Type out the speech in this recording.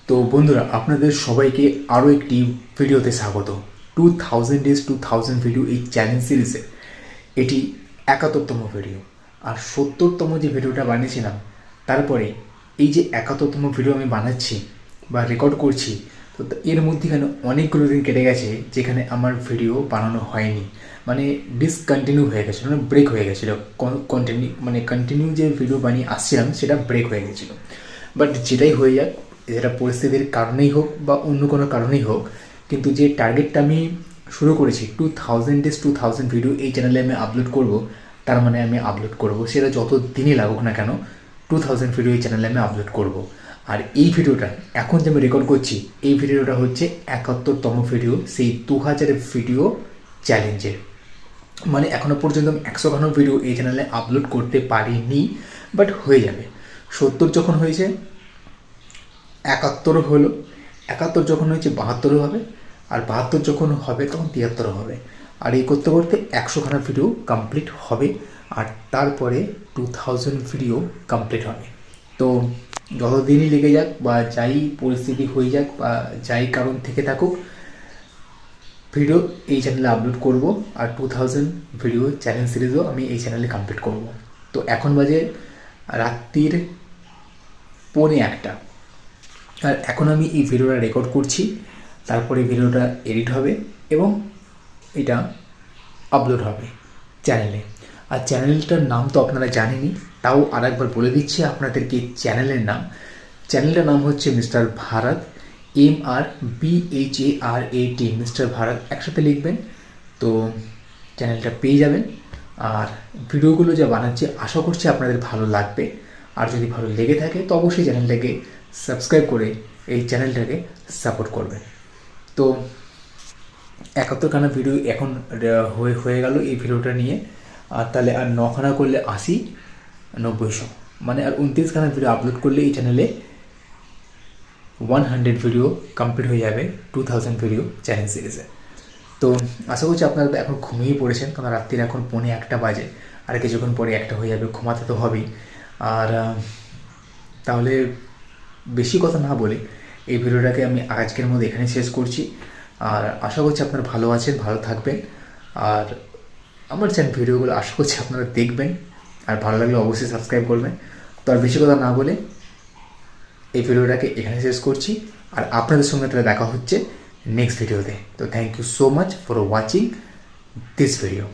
তো বন্ধুরা, আপনাদের সবাইকে আরও একটি ভিডিওতে স্বাগত। 2000 ডেজ 2000 ভিডিও এই চ্যালেঞ্জ সিরিজে এটি 71তম ভিডিও। আর 70তম যে ভিডিওটা বানিয়েছিলাম, তারপরে এই যে 71তম ভিডিও আমি বানাচ্ছি বা রেকর্ড করছি, তো এর মধ্যেখানে অনেকগুলো দিন কেটে গেছে যেখানে আমার ভিডিও বানানো হয়নি, মানে ডিসকন্টিনিউ হয়ে গেছিলো, মানে ব্রেক হয়ে গেছিলো। কন্টিনিউ যে ভিডিও বানিয়ে আসছিলাম সেটা ব্রেক হয়ে গেছিলো। বাট যেটাই হয়ে যাক, যেটা পরিস্থিতির কারণেই হোক বা অন্য কোনো কারণেই হোক, কিন্তু যে টার্গেটটা আমি শুরু করেছি 2000 ডেজ 2000 ভিডিও এই চ্যানেলে আমি আপলোড করব, তার মানে আমি আপলোড করব, সেটা যত দিনই লাগুক না কেন 2000 ভিডিও এই চ্যানেলে আমি আপলোড করব। আর এই ভিডিওটা এখন যে আমি রেকর্ড করছি, এই ভিডিওটা হচ্ছে 71তম ভিডিও সেই 2000 ভিডিও চ্যালেঞ্জের। মানে এখনও পর্যন্ত আমি 100খানা ভিডিও এই চ্যানেলে আপলোড করতে পারিনি, বাট হয়ে যাবে। 70 যখন হয়েছে, 71 হলো, 71 যখন হয়েছে 72 হবে, আর 72 যখন হবে তখন 73 হবে। আর এই করতে করতে 100খানা ভিডিও কমপ্লিট হবে, আর তারপরে 2000 ভিডিও কমপ্লিট হবে। তো যতদিনই লেগে যাক বা যাই পরিস্থিতি হয়ে যাক বা যাই কারণ থেকে থাকুক, ভিডিও এই চ্যানেলে আপলোড করব। আর 2000 ভিডিও চ্যালেঞ্জ সিরিজও আমি এই চ্যানেলে কমপ্লিট করব। তো এখন বাজে রাত্রির 1:45, আর এখন আমি এই ভিডিওটা রেকর্ড করছি, তারপরে ভিডিওটা এডিট হবে এবং এটা আপলোড হবে চ্যানেলে। আর চ্যানেলটার নাম তো আপনারা জানেনই, তাও আরেকবার বলে দিচ্ছি আপনাদেরকে চ্যানেলের নাম। চ্যানেলটার নাম হচ্ছে mister Bharat, MRBHARAT, mister Bharat একসাথে লিখবেন, তো চ্যানেলটা পেয়ে যাবেন। আর ভিডিওগুলো যা বানাচ্ছি আশা করছি আপনাদের ভালো লাগবে। আর যদি ভালো লেগে থাকে তো অবশ্যই চ্যানেলটাকে সাবস্ক্রাইব করে এই চ্যানেলটাকে সাপোর্ট করবেন। তো 71খানা ভিডিও এখন হয়ে গেল এই ভিডিওটা নিয়ে। আর তাহলে আর 9খানা করলে 80, 90, মানে আর 29খানা ভিডিও আপলোড করলে এই চ্যানেলে 100 ভিডিও কমপ্লিট হয়ে যাবে 2000 ভিডিও চ্যালেঞ্জ সিরিজে। তো আশা করছি আপনারা এখন ঘুমিয়ে পড়েছেন, কারণ রাত্রির এখন 1:45 বাজে, আর কিছুক্ষণ পরে 1টা হয়ে যাবে, ঘুমাতে তো হবেই। আর তাহলে বেশি কথা না বলে এই ভিডিওটাকে আমি আজকের মধ্যে এখানে শেষ করছি। আর আশা করছি আপনারা ভালো আছেন, ভালো থাকবেন। আর আমার চ্যানেল ভিডিওগুলো আশা করছি আপনারা দেখবেন, আর ভালো লাগলে অবশ্যই সাবস্ক্রাইব করবেন। তো আর বেশি কথা না বলে এই ভিডিওটাকে এখানে শেষ করছি, আর আপনাদের সঙ্গে তাহলে দেখা হচ্ছে নেক্সট ভিডিওতে। তো thank you so much for watching this video.